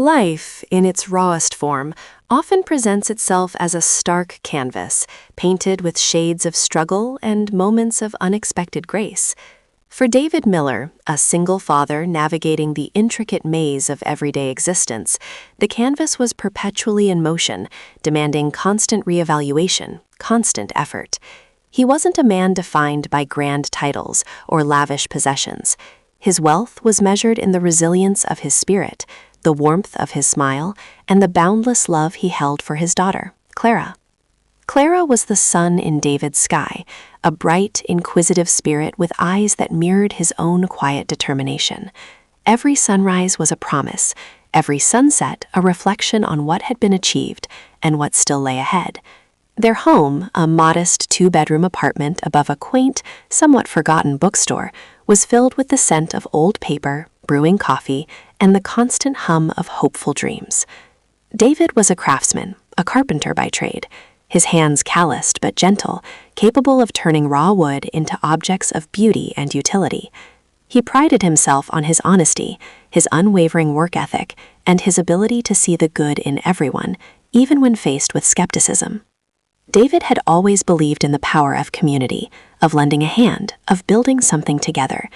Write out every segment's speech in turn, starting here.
Life, in its rawest form, often presents itself as a stark canvas, painted with shades of struggle and moments of unexpected grace. For David Miller, a single father navigating the intricate maze of everyday existence, the canvas was perpetually in motion, demanding constant reevaluation, constant effort. He wasn't a man defined by grand titles or lavish possessions. His wealth was measured in the resilience of his spirit, the warmth of his smile, and the boundless love he held for his daughter, Clara. Clara was the sun in David's sky, a bright, inquisitive spirit with eyes that mirrored his own quiet determination. Every sunrise was a promise, every sunset a reflection on what had been achieved and what still lay ahead. Their home, a modest two-bedroom apartment above a quaint, somewhat forgotten bookstore, was filled with the scent of old paper, brewing coffee, and the constant hum of hopeful dreams. David was a craftsman, a carpenter by trade, his hands calloused but gentle, capable of turning raw wood into objects of beauty and utility. He prided himself on his honesty, his unwavering work ethic, and his ability to see the good in everyone, even when faced with skepticism. David had always believed in the power of community, of lending a hand, of building something together.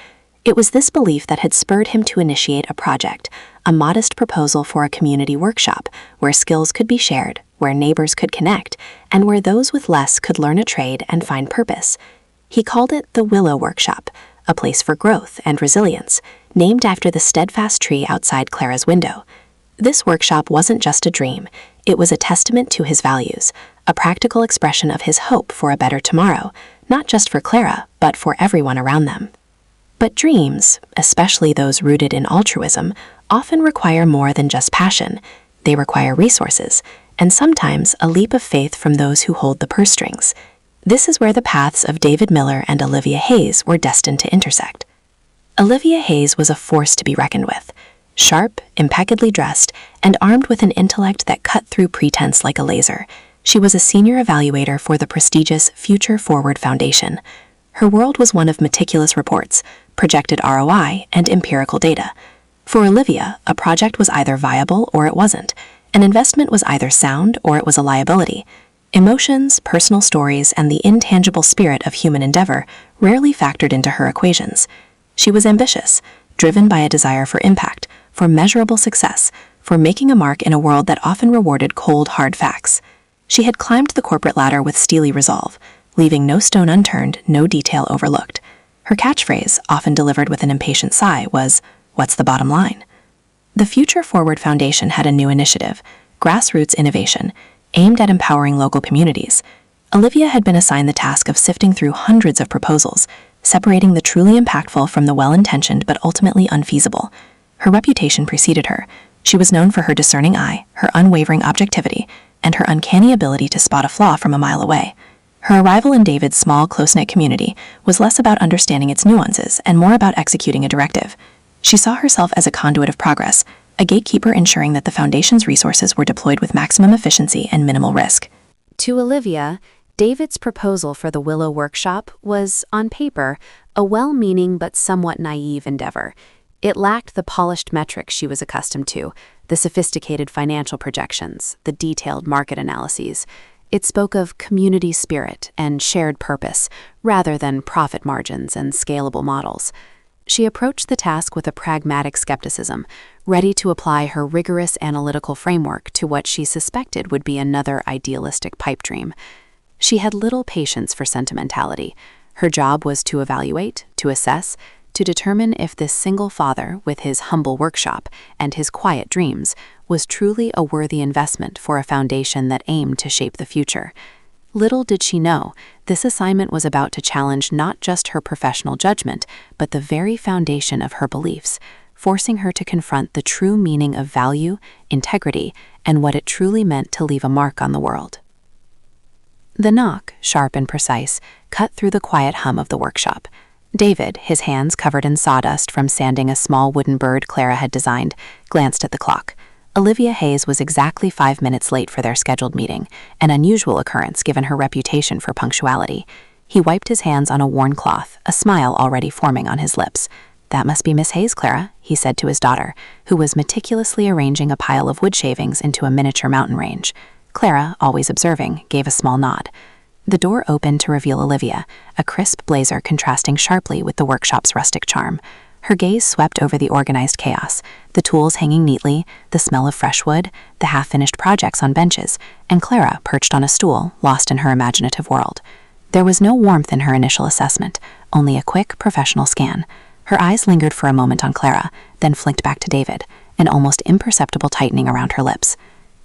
It was this belief that had spurred him to initiate a project, a modest proposal for a community workshop where skills could be shared, where neighbors could connect, and where those with less could learn a trade and find purpose. He called it the Willow Workshop, a place for growth and resilience, named after the steadfast tree outside Clara's window. This workshop wasn't just a dream, it was a testament to his values, a practical expression of his hope for a better tomorrow, not just for Clara, but for everyone around them. But dreams, especially those rooted in altruism, often require more than just passion. They require resources, and sometimes a leap of faith from those who hold the purse strings. This is where the paths of David Miller and Olivia Hayes were destined to intersect. Olivia Hayes was a force to be reckoned with. Sharp, impeccably dressed, and armed with an intellect that cut through pretense like a laser, she was a senior evaluator for the prestigious Future Forward Foundation. Her world was one of meticulous reports, projected ROI, and empirical data. For Olivia, a project was either viable or it wasn't. An investment was either sound or it was a liability. Emotions, personal stories, and the intangible spirit of human endeavor rarely factored into her equations. She was ambitious, driven by a desire for impact, for measurable success, for making a mark in a world that often rewarded cold, hard facts. She had climbed the corporate ladder with steely resolve, leaving no stone unturned, no detail overlooked. Her catchphrase, often delivered with an impatient sigh, was, "What's the bottom line?" The Future Forward Foundation had a new initiative, grassroots innovation, aimed at empowering local communities. Olivia had been assigned the task of sifting through hundreds of proposals, separating the truly impactful from the well-intentioned but ultimately unfeasible. Her reputation preceded her. She was known for her discerning eye, her unwavering objectivity, and her uncanny ability to spot a flaw from a mile away. Her arrival in David's small, close-knit community was less about understanding its nuances and more about executing a directive. She saw herself as a conduit of progress, a gatekeeper ensuring that the foundation's resources were deployed with maximum efficiency and minimal risk. To Olivia, David's proposal for the Willow Workshop was, on paper, a well-meaning but somewhat naive endeavor. It lacked the polished metrics she was accustomed to, the sophisticated financial projections, the detailed market analyses. It spoke of community spirit and shared purpose, rather than profit margins and scalable models. She approached the task with a pragmatic skepticism, ready to apply her rigorous analytical framework to what she suspected would be another idealistic pipe dream. She had little patience for sentimentality. Her job was to evaluate, to assess, to determine if this single father, with his humble workshop and his quiet dreams, was truly a worthy investment for a foundation that aimed to shape the future. Little did she know, this assignment was about to challenge not just her professional judgment, but the very foundation of her beliefs, forcing her to confront the true meaning of value, integrity, and what it truly meant to leave a mark on the world. The knock, sharp and precise, cut through the quiet hum of the workshop. David, his hands covered in sawdust from sanding a small wooden bird Clara had designed, glanced at the clock. Olivia Hayes was exactly 5 minutes late for their scheduled meeting, an unusual occurrence given her reputation for punctuality. He wiped his hands on a worn cloth, a smile already forming on his lips. "That must be Miss Hayes, Clara," he said to his daughter, who was meticulously arranging a pile of wood shavings into a miniature mountain range. Clara, always observing, gave a small nod. The door opened to reveal Olivia, a crisp blazer contrasting sharply with the workshop's rustic charm. Her gaze swept over the organized chaos, the tools hanging neatly, the smell of fresh wood, the half-finished projects on benches, and Clara perched on a stool, lost in her imaginative world. There was no warmth in her initial assessment, only a quick, professional scan. Her eyes lingered for a moment on Clara, then flicked back to David, an almost imperceptible tightening around her lips.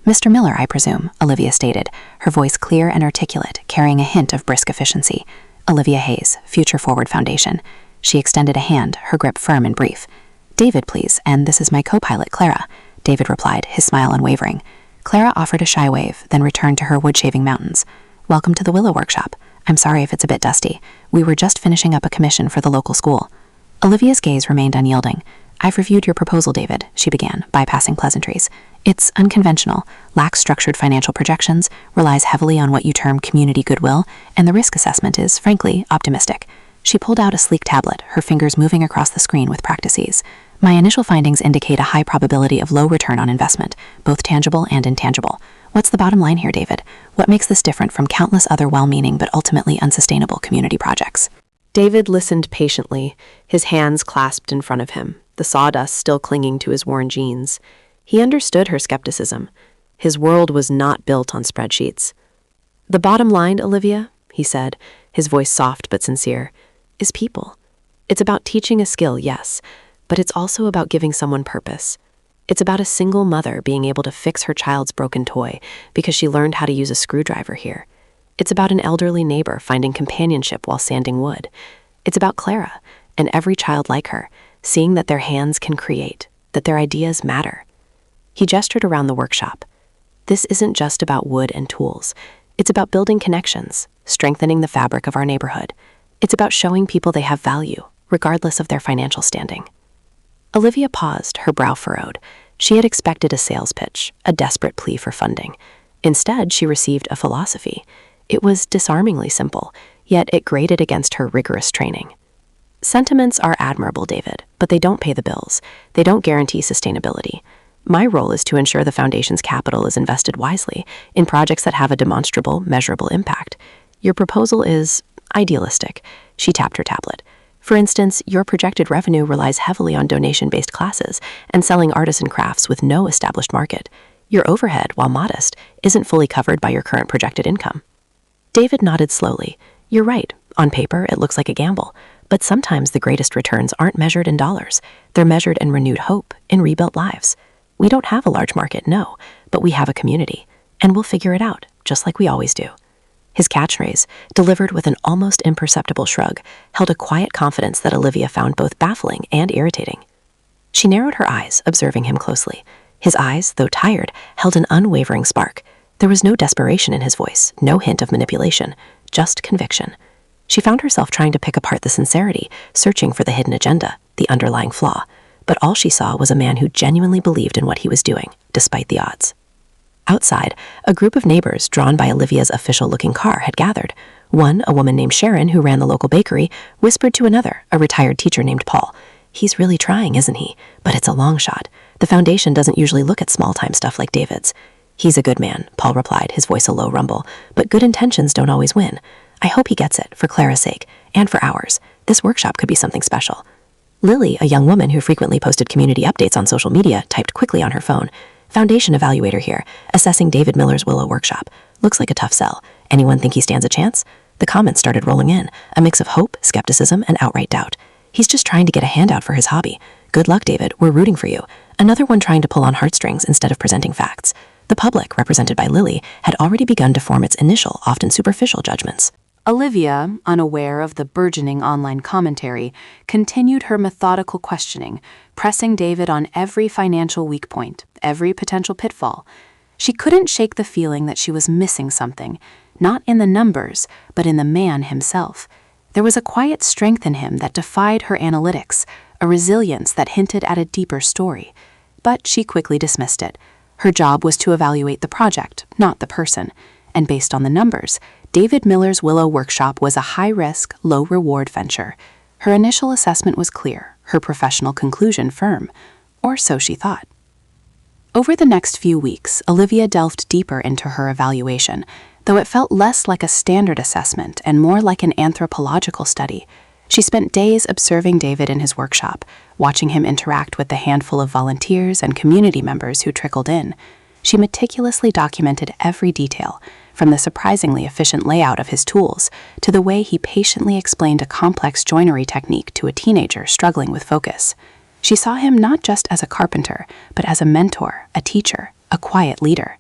"Mr. Miller, I presume," Olivia stated, her voice clear and articulate, carrying a hint of brisk efficiency. "Olivia Hayes, Future Forward Foundation." She extended a hand, her grip firm and brief. "David, please, and this is my co-pilot, Clara," David replied, his smile unwavering. Clara offered a shy wave, then returned to her wood-shaving mountains. "Welcome to the Willow Workshop. I'm sorry if it's a bit dusty. We were just finishing up a commission for the local school." Olivia's gaze remained unyielding. "I've reviewed your proposal, David," she began, bypassing pleasantries. "It's unconventional, lacks structured financial projections, relies heavily on what you term community goodwill, and the risk assessment is, frankly, optimistic." She pulled out a sleek tablet, her fingers moving across the screen with practice ease. "My initial findings indicate a high probability of low return on investment, both tangible and intangible. What's the bottom line here, David? What makes this different from countless other well-meaning but ultimately unsustainable community projects?" David listened patiently, his hands clasped in front of him, the sawdust still clinging to his worn jeans. He understood her skepticism. His world was not built on spreadsheets. "The bottom line, Olivia," he said, his voice soft but sincere, "is people. It's about teaching a skill, yes, but it's also about giving someone purpose. It's about a single mother being able to fix her child's broken toy because she learned how to use a screwdriver here. It's about an elderly neighbor finding companionship while sanding wood. It's about Clara, and every child like her, seeing that their hands can create, that their ideas matter." He gestured around the workshop. "This isn't just about wood and tools. It's about building connections, strengthening the fabric of our neighborhood. It's about showing people they have value, regardless of their financial standing." Olivia paused, her brow furrowed. She had expected a sales pitch, a desperate plea for funding. Instead, she received a philosophy. It was disarmingly simple, yet it grated against her rigorous training. "Sentiments are admirable, David, but they don't pay the bills. They don't guarantee sustainability. My role is to ensure the foundation's capital is invested wisely in projects that have a demonstrable, measurable impact. Your proposal is idealistic." She tapped her tablet. "For instance, your projected revenue relies heavily on donation-based classes and selling artisan crafts with no established market. Your overhead, while modest, isn't fully covered by your current projected income." David nodded slowly. "You're right. On paper, it looks like a gamble. But sometimes the greatest returns aren't measured in dollars. They're measured in renewed hope, in rebuilt lives. We don't have a large market, no, but we have a community. And we'll figure it out, just like we always do." His catchphrase, delivered with an almost imperceptible shrug, held a quiet confidence that Olivia found both baffling and irritating. She narrowed her eyes, observing him closely. His eyes, though tired, held an unwavering spark. There was no desperation in his voice, no hint of manipulation, just conviction. She found herself trying to pick apart the sincerity, searching for the hidden agenda, the underlying flaw. But all she saw was a man who genuinely believed in what he was doing, despite the odds. Outside, a group of neighbors, drawn by Olivia's official-looking car, had gathered. One, a woman named Sharon, who ran the local bakery, whispered to another, a retired teacher named Paul. "He's really trying, isn't he? But it's a long shot. The foundation doesn't usually look at small-time stuff like David's." "He's a good man," Paul replied, his voice a low rumble. "But good intentions don't always win. I hope he gets it, for Clara's sake, and for ours. This workshop could be something special." Lily, a young woman who frequently posted community updates on social media, typed quickly on her phone. "Foundation evaluator here, assessing David Miller's Willow Workshop. Looks like a tough sell. Anyone think he stands a chance?" The comments started rolling in, a mix of hope, skepticism, and outright doubt. "He's just trying to get a handout for his hobby. Good luck, David, we're rooting for you." Another one trying to pull on heartstrings instead of presenting facts. The public, represented by Lily, had already begun to form its initial, often superficial judgments. Olivia, unaware of the burgeoning online commentary, continued her methodical questioning, pressing David on every financial weak point, every potential pitfall. She couldn't shake the feeling that she was missing something, not in the numbers, but in the man himself. There was a quiet strength in him that defied her analytics, a resilience that hinted at a deeper story. But she quickly dismissed it. Her job was to evaluate the project, not the person. And based on the numbers, David Miller's Willow Workshop was a high-risk, low-reward venture. Her initial assessment was clear. her professional conclusion firm, or so she thought. Over the next few weeks, Olivia delved deeper into her evaluation, though it felt less like a standard assessment and more like an anthropological study. She spent days observing David in his workshop, watching him interact with the handful of volunteers and community members who trickled in. She meticulously documented every detail, from the surprisingly efficient layout of his tools to the way he patiently explained a complex joinery technique to a teenager struggling with focus. She saw him not just as a carpenter, but as a mentor, a teacher, a quiet leader.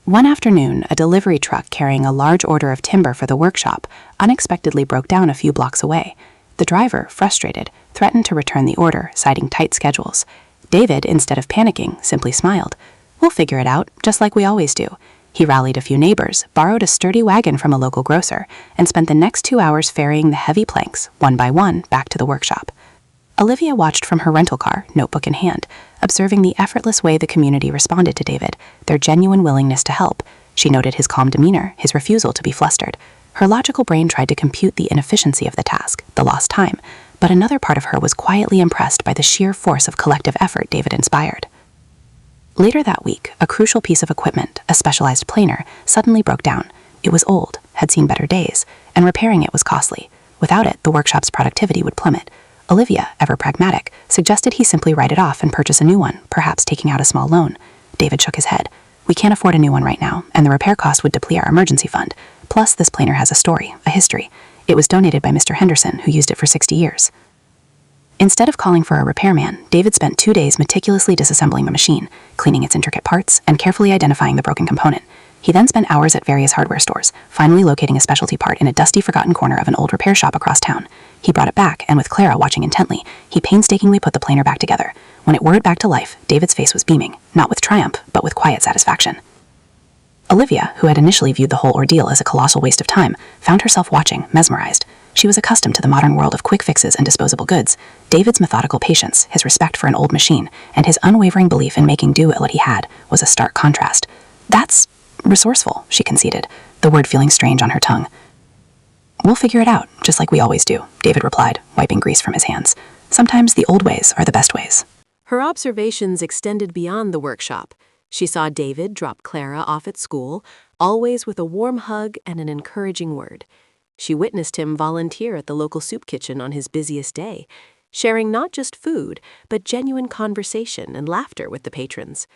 One afternoon, a delivery truck carrying a large order of timber for the workshop unexpectedly broke down a few blocks away. The driver, frustrated, threatened to return the order, citing tight schedules. David, instead of panicking, simply smiled. "We'll figure it out, just like we always do." He rallied a few neighbors, borrowed a sturdy wagon from a local grocer, and spent the next 2 hours ferrying the heavy planks, one by one, back to the workshop. Olivia watched from her rental car, notebook in hand, observing the effortless way the community responded to David, their genuine willingness to help. She noted his calm demeanor, his refusal to be flustered. Her logical brain tried to compute the inefficiency of the task, the lost time, but another part of her was quietly impressed by the sheer force of collective effort David inspired. Later that week, a crucial piece of equipment, a specialized planer, suddenly broke down. It was old, had seen better days, and repairing it was costly. Without it, the workshop's productivity would plummet. Olivia, ever pragmatic, suggested he simply write it off and purchase a new one, perhaps taking out a small loan. David shook his head. "We can't afford a new one right now, and the repair cost would deplete our emergency fund. Plus, this planer has a story, a history. It was donated by Mr. Henderson, who used it for 60 years. Instead of calling for a repairman, David spent 2 days meticulously disassembling the machine, cleaning its intricate parts, and carefully identifying the broken component. He then spent hours at various hardware stores, finally locating a specialty part in a dusty, forgotten corner of an old repair shop across town. He brought it back, and with Clara watching intently, he painstakingly put the planer back together. When it whirred back to life, David's face was beaming, not with triumph, but with quiet satisfaction. Olivia, who had initially viewed the whole ordeal as a colossal waste of time, found herself watching, mesmerized. She was accustomed to the modern world of quick fixes and disposable goods. David's methodical patience, his respect for an old machine, and his unwavering belief in making do at what he had was a stark contrast. "That's resourceful," she conceded, the word feeling strange on her tongue. "We'll figure it out, just like we always do," David replied, wiping grease from his hands. "Sometimes the old ways are the best ways." Her observations extended beyond the workshop. She saw David drop Clara off at school, always with a warm hug and an encouraging word. She witnessed him volunteer at the local soup kitchen on his busiest day, sharing not just food, but genuine conversation and laughter with the patrons.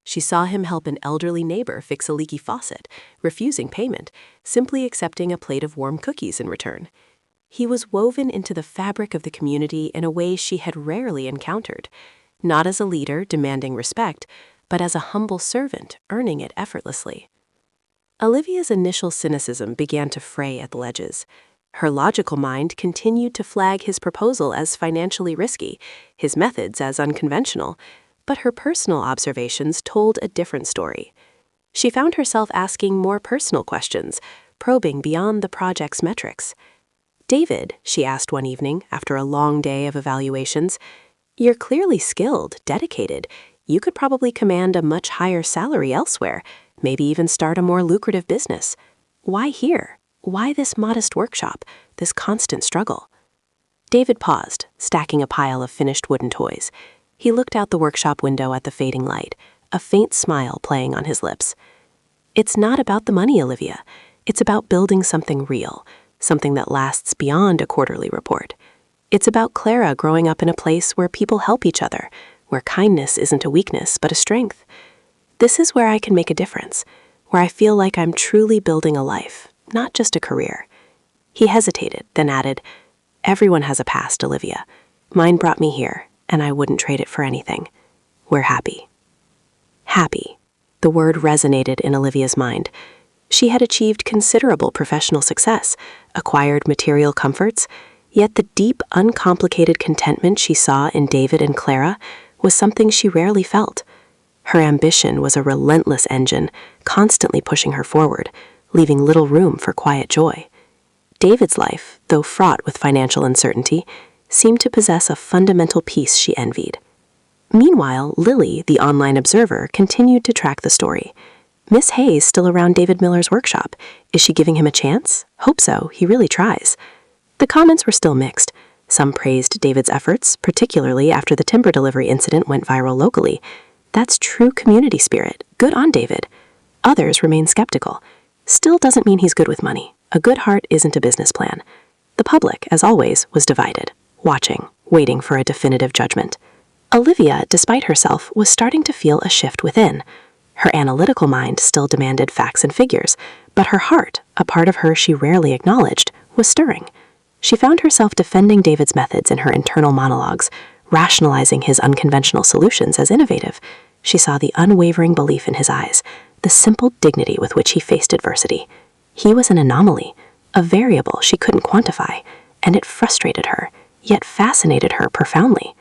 She saw him help an elderly neighbor fix a leaky faucet, refusing payment, simply accepting a plate of warm cookies in return. He was woven into the fabric of the community in a way she had rarely encountered, not as a leader demanding respect, but as a humble servant earning it effortlessly. Olivia's initial cynicism began to fray at the edges. Her logical mind continued to flag his proposal as financially risky, his methods as unconventional, but her personal observations told a different story. She found herself asking more personal questions, probing beyond the project's metrics. "David," she asked one evening after a long day of evaluations, "you're clearly skilled, dedicated. You could probably command a much higher salary elsewhere, maybe even start a more lucrative business. Why here? Why this modest workshop, this constant struggle?" David paused, stacking a pile of finished wooden toys. He looked out the workshop window at the fading light, a faint smile playing on his lips. "It's not about the money, Olivia. It's about building something real, something that lasts beyond a quarterly report. It's about Clara growing up in a place where people help each other, where kindness isn't a weakness but a strength. This is where I can make a difference, where I feel like I'm truly building a life, not just a career." He hesitated, then added, "Everyone has a past, Olivia. Mine brought me here, and I wouldn't trade it for anything. We're happy." Happy. The word resonated in Olivia's mind. She had achieved considerable professional success, acquired material comforts, yet the deep, uncomplicated contentment she saw in David and Clara was something she rarely felt. Her ambition was a relentless engine, constantly pushing her forward, leaving little room for quiet joy. David's life, though fraught with financial uncertainty, seemed to possess a fundamental peace she envied. Meanwhile, Lily, the online observer, continued to track the story. "Miss Hayes still around David Miller's workshop. Is she giving him a chance? Hope so, he really tries." The comments were still mixed. Some praised David's efforts, particularly after the timber delivery incident went viral locally. That's true community spirit. Good on David. Others remain skeptical. Still doesn't mean he's good with money. A good heart isn't a business plan. The public, as always, was divided, watching, waiting for a definitive judgment. Olivia, despite herself, was starting to feel a shift within. Her analytical mind still demanded facts and figures, but her heart, a part of her she rarely acknowledged, was stirring. She found herself defending David's methods in her internal monologues, rationalizing his unconventional solutions as innovative. She saw the unwavering belief in his eyes, the simple dignity with which he faced adversity. He was an anomaly, a variable she couldn't quantify, and it frustrated her, yet fascinated her profoundly.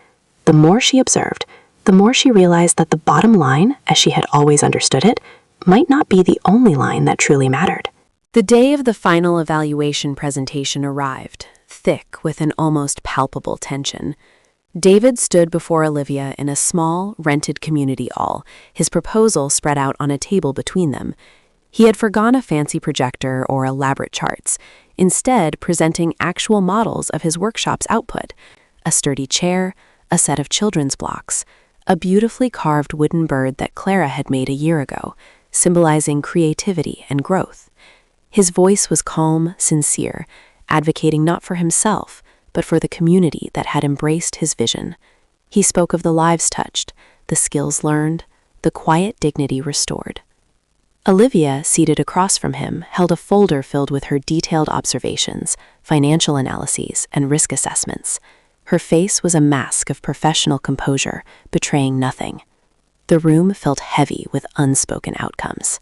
The more she observed, the more she realized that the bottom line, as she had always understood it, might not be the only line that truly mattered. The day of the final evaluation presentation arrived, thick with an almost palpable tension. David stood before Olivia in a small, rented community hall, his proposal spread out on a table between them. He had forgone a fancy projector or elaborate charts, instead presenting actual models of his workshop's output: a sturdy chair, a set of children's blocks, a beautifully carved wooden bird that Clara had made a year ago, symbolizing creativity and growth. His voice was calm, sincere, advocating not for himself, but for the community that had embraced his vision. He spoke of the lives touched, the skills learned, the quiet dignity restored. Olivia, seated across from him, held a folder filled with her detailed observations, financial analyses, and risk assessments. Her face was a mask of professional composure, betraying nothing. The room felt heavy with unspoken outcomes.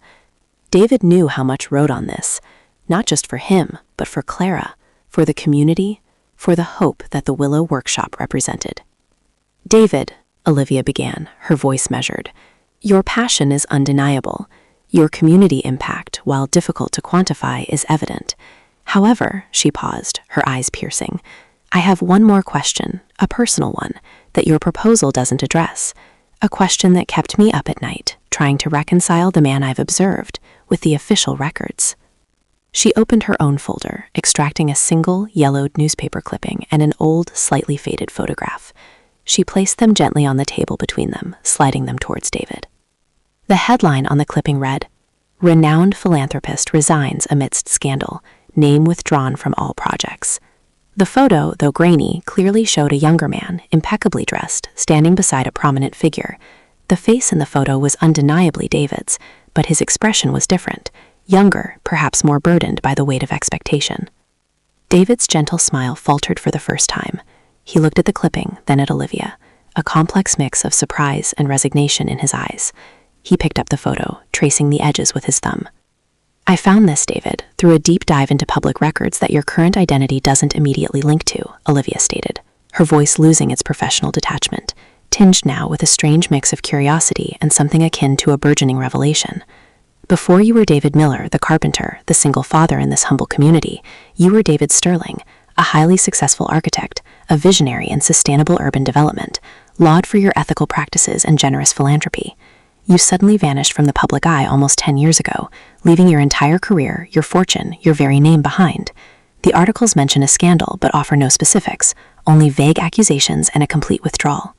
David knew how much rode on this, not just for him, but for Clara, for the community, for the hope that the Willow Workshop represented. "David," Olivia began, her voice measured, "your passion is undeniable. Your community impact, while difficult to quantify, is evident. However," she paused, her eyes piercing, "I have one more question, a personal one, that your proposal doesn't address. A question that kept me up at night, trying to reconcile the man I've observed with the official records." She opened her own folder, extracting a single, yellowed newspaper clipping and an old, slightly faded photograph. She placed them gently on the table between them, sliding them towards David. The headline on the clipping read, "Renowned philanthropist resigns amidst scandal, name withdrawn from all projects." The photo, though grainy, clearly showed a younger man, impeccably dressed, standing beside a prominent figure. The face in the photo was undeniably David's, but his expression was different, younger, perhaps more burdened by the weight of expectation. David's gentle smile faltered for the first time. He looked at the clipping, then at Olivia, a complex mix of surprise and resignation in his eyes. He picked up the photo, tracing the edges with his thumb. "I found this, David, through a deep dive into public records that your current identity doesn't immediately link to," Olivia stated, her voice losing its professional detachment, tinged now with a strange mix of curiosity and something akin to a burgeoning revelation. "Before you were David Miller, the carpenter, the single father in this humble community, you were David Sterling, a highly successful architect, a visionary in sustainable urban development, lauded for your ethical practices and generous philanthropy. You suddenly vanished from the public eye almost 10 years ago, leaving your entire career, your fortune, your very name behind. The articles mention a scandal but offer no specifics, only vague accusations and a complete withdrawal."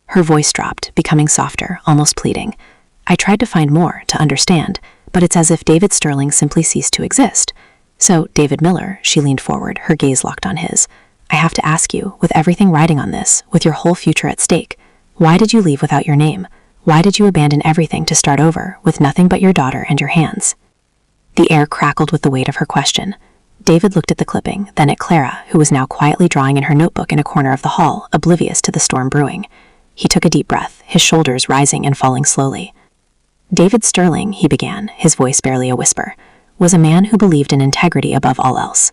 Her voice dropped, becoming softer, almost pleading. "I tried to find more, to understand, but it's as if David Sterling simply ceased to exist. So, David Miller," she leaned forward, her gaze locked on his, "I have to ask you, with everything riding on this, with your whole future at stake, why did you leave without your name? Why did you abandon everything to start over, with nothing but your daughter and your hands?" The air crackled with the weight of her question. David looked at the clipping, then at Clara, who was now quietly drawing in her notebook in a corner of the hall, oblivious to the storm brewing. He took a deep breath, his shoulders rising and falling slowly. "David Sterling," he began, his voice barely a whisper, "was a man who believed in integrity above all else.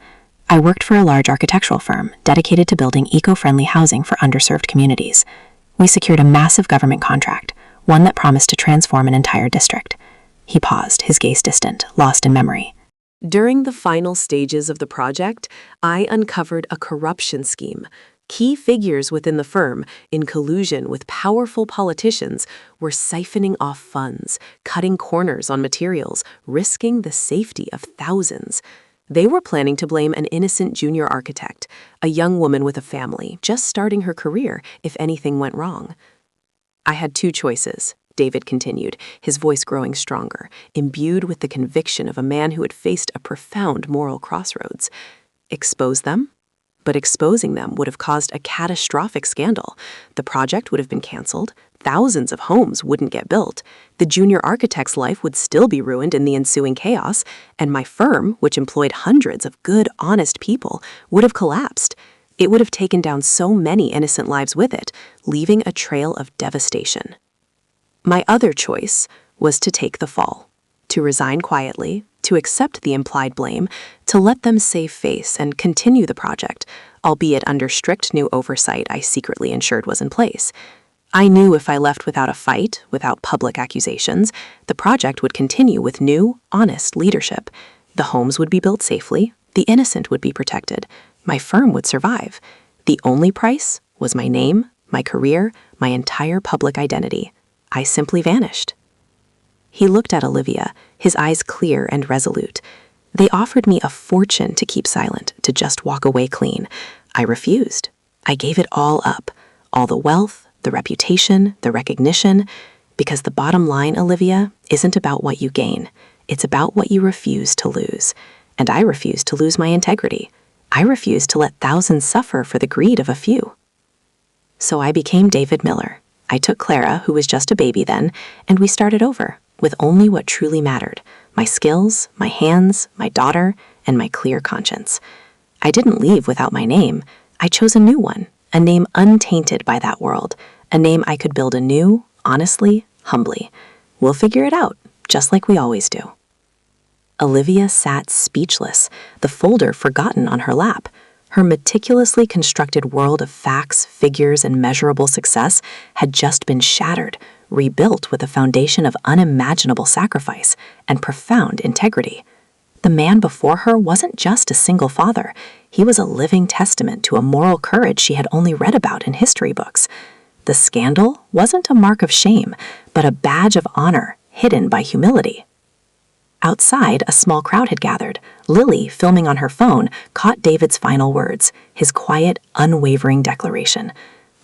I worked for a large architectural firm dedicated to building eco-friendly housing for underserved communities. We secured a massive government contract, one that promised to transform an entire district." He paused, his gaze distant, lost in memory. "During the final stages of the project, I uncovered a corruption scheme. Key figures within the firm, in collusion with powerful politicians, were siphoning off funds, cutting corners on materials, risking the safety of thousands. They were planning to blame an innocent junior architect, a young woman with a family, just starting her career if anything went wrong. I had two choices, David continued, his voice growing stronger, imbued with the conviction of a man who had faced a profound moral crossroads. Expose them? But exposing them would have caused a catastrophic scandal. The project would have been canceled, thousands of homes wouldn't get built, the junior architect's life would still be ruined in the ensuing chaos, and my firm, which employed hundreds of good, honest people, would have collapsed. It would have taken down so many innocent lives with it, leaving a trail of devastation. My other choice was to take the fall, to resign quietly, to accept the implied blame, to let them save face and continue the project, albeit under strict new oversight I secretly ensured was in place. I knew if I left without a fight, without public accusations, the project would continue with new, honest leadership. The homes would be built safely, the innocent would be protected, my firm would survive. The only price was my name, my career, my entire public identity. I simply vanished. He looked at Olivia, his eyes clear and resolute. They offered me a fortune to keep silent, to just walk away clean. I refused. I gave it all up, all the wealth, the reputation, the recognition, because the bottom line, Olivia, isn't about what you gain. It's about what you refuse to lose. And I refuse to lose my integrity. I refuse to let thousands suffer for the greed of a few. So I became David Miller. I took Clara, who was just a baby then, and we started over, with only what truly mattered, my skills, my hands, my daughter, and my clear conscience. I didn't leave without my name. I chose a new one, a name untainted by that world, a name I could build anew, honestly, humbly. We'll figure it out, just like we always do. Olivia sat speechless, the folder forgotten on her lap. Her meticulously constructed world of facts, figures, and measurable success had just been shattered, rebuilt with a foundation of unimaginable sacrifice and profound integrity. The man before her wasn't just a single father. He was a living testament to a moral courage she had only read about in history books. The scandal wasn't a mark of shame, but a badge of honor hidden by humility. Outside, a small crowd had gathered. Lily, filming on her phone, caught David's final words, his quiet, unwavering declaration.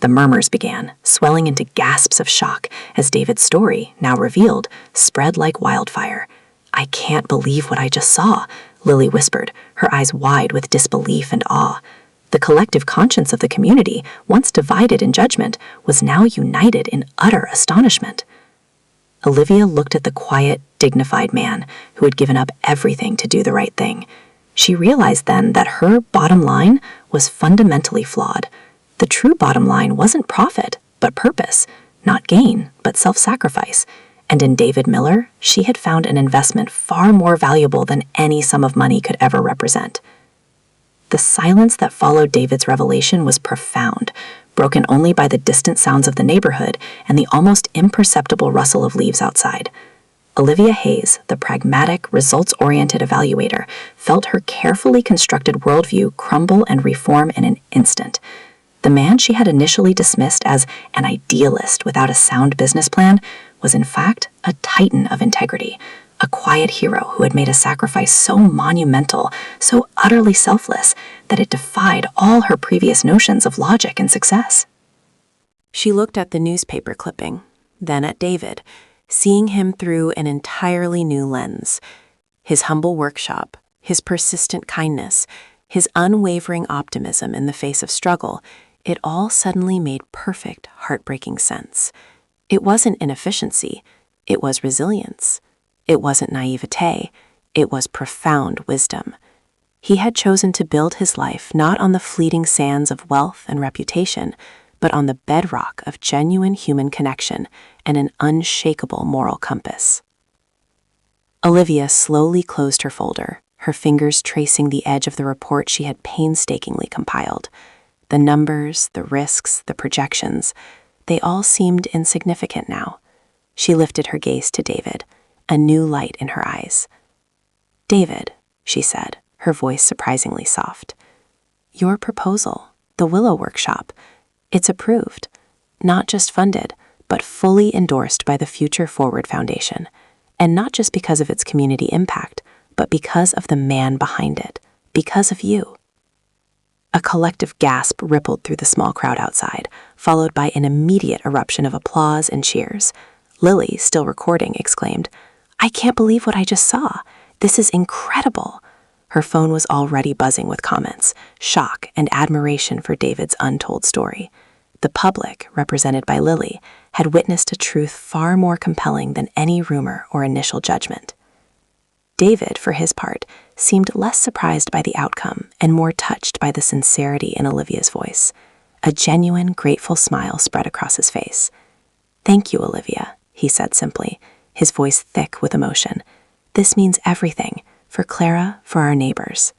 The murmurs began, swelling into gasps of shock as David's story, now revealed, spread like wildfire. "I can't believe what I just saw," Lily whispered, her eyes wide with disbelief and awe. The collective conscience of the community, once divided in judgment, was now united in utter astonishment. Olivia looked at the quiet, dignified man who had given up everything to do the right thing. She realized then that her bottom line was fundamentally flawed. The true bottom line wasn't profit, but purpose, not gain, but self-sacrifice. And in David Miller, she had found an investment far more valuable than any sum of money could ever represent. The silence that followed David's revelation was profound, broken only by the distant sounds of the neighborhood and the almost imperceptible rustle of leaves outside. Olivia Hayes, the pragmatic, results-oriented evaluator, felt her carefully constructed worldview crumble and reform in an instant. The man she had initially dismissed as an idealist without a sound business plan was in fact a titan of integrity, a quiet hero who had made a sacrifice so monumental, so utterly selfless, that it defied all her previous notions of logic and success. She looked at the newspaper clipping, then at David, seeing him through an entirely new lens. His humble workshop, his persistent kindness, his unwavering optimism in the face of struggle, it all suddenly made perfect, heartbreaking sense. It wasn't inefficiency, it was resilience. It wasn't naivete, it was profound wisdom. He had chosen to build his life not on the fleeting sands of wealth and reputation, but on the bedrock of genuine human connection and an unshakable moral compass. Olivia slowly closed her folder, her fingers tracing the edge of the report she had painstakingly compiled. The numbers, the risks, the projections, they all seemed insignificant now. She lifted her gaze to David, a new light in her eyes. "David," she said, her voice surprisingly soft, "your proposal, the Willow Workshop, it's approved, not just funded, but fully endorsed by the Future Forward Foundation, and not just because of its community impact, but because of the man behind it, because of you. A collective gasp rippled through the small crowd outside, followed by an immediate eruption of applause and cheers. Lily, still recording, exclaimed, "I can't believe what I just saw. This is incredible." Her phone was already buzzing with comments, shock and admiration for David's untold story. The public, represented by Lily, had witnessed a truth far more compelling than any rumor or initial judgment. David, for his part, seemed less surprised by the outcome and more touched by the sincerity in Olivia's voice. A genuine, grateful smile spread across his face. "Thank you, Olivia," he said simply, his voice thick with emotion. "This means everything, for Clara, for our neighbors."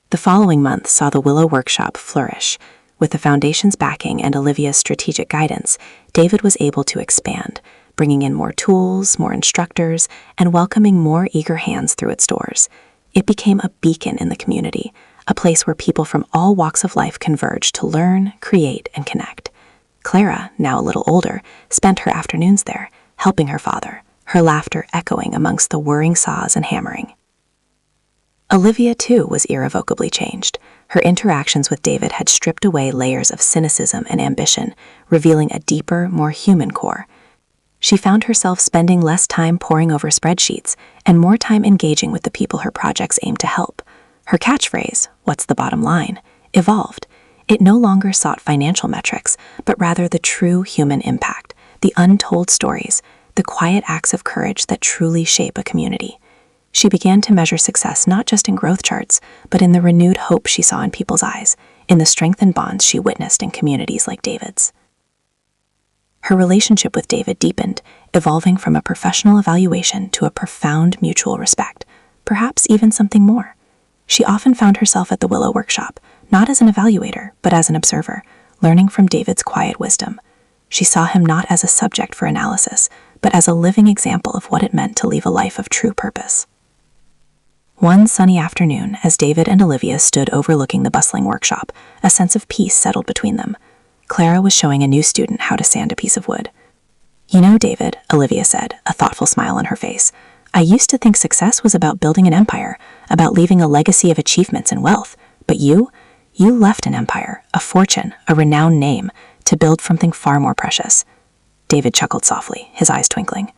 The following month saw the Willow Workshop flourish. With the foundation's backing and Olivia's strategic guidance, David was able to expand, bringing in more tools, more instructors, and welcoming more eager hands through its doors. It became a beacon in the community, a place where people from all walks of life converged to learn, create, and connect. Clara, now a little older, spent her afternoons there, helping her father, her laughter echoing amongst the whirring saws and hammering. Olivia, too, was irrevocably changed. Her interactions with David had stripped away layers of cynicism and ambition, revealing a deeper, more human core. She found herself spending less time poring over spreadsheets and more time engaging with the people her projects aimed to help. Her catchphrase, "What's the bottom line?" evolved. It no longer sought financial metrics, but rather the true human impact, the untold stories, the quiet acts of courage that truly shape a community. She began to measure success not just in growth charts, but in the renewed hope she saw in people's eyes, in the strengthened bonds she witnessed in communities like David's. Her relationship with David deepened, evolving from a professional evaluation to a profound mutual respect, perhaps even something more. She often found herself at the Willow Workshop, not as an evaluator, but as an observer, learning from David's quiet wisdom. She saw him not as a subject for analysis, but as a living example of what it meant to live a life of true purpose. One sunny afternoon, as David and Olivia stood overlooking the bustling workshop, a sense of peace settled between them. Clara was showing a new student how to sand a piece of wood. "You know, David," Olivia said, a thoughtful smile on her face, "I used to think success was about building an empire, about leaving a legacy of achievements and wealth. But you left an empire, a fortune, a renowned name, to build something far more precious." David chuckled softly, his eyes twinkling.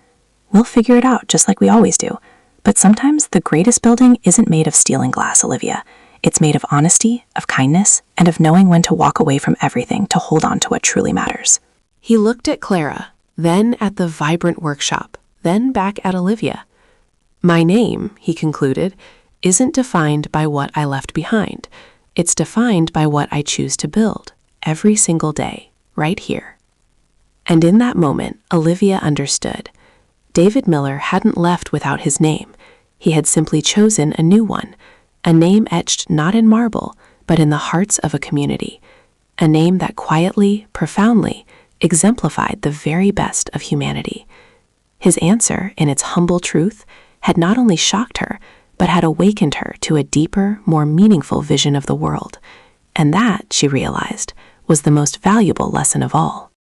"We'll figure it out, just like we always do. But sometimes the greatest building isn't made of steel and glass, Olivia. It's made of honesty, of kindness, and of knowing when to walk away from everything to hold on to what truly matters." He looked at Clara, then at the vibrant workshop, then back at Olivia. "My name," he concluded, "isn't defined by what I left behind. It's defined by what I choose to build, every single day, right here." And in that moment, Olivia understood. David Miller hadn't left without his name. He had simply chosen a new one, a name etched not in marble, but in the hearts of a community, a name that quietly, profoundly, exemplified the very best of humanity. His answer, in its humble truth, had not only shocked her, but had awakened her to a deeper, more meaningful vision of the world. And that, she realized, was the most valuable lesson of all.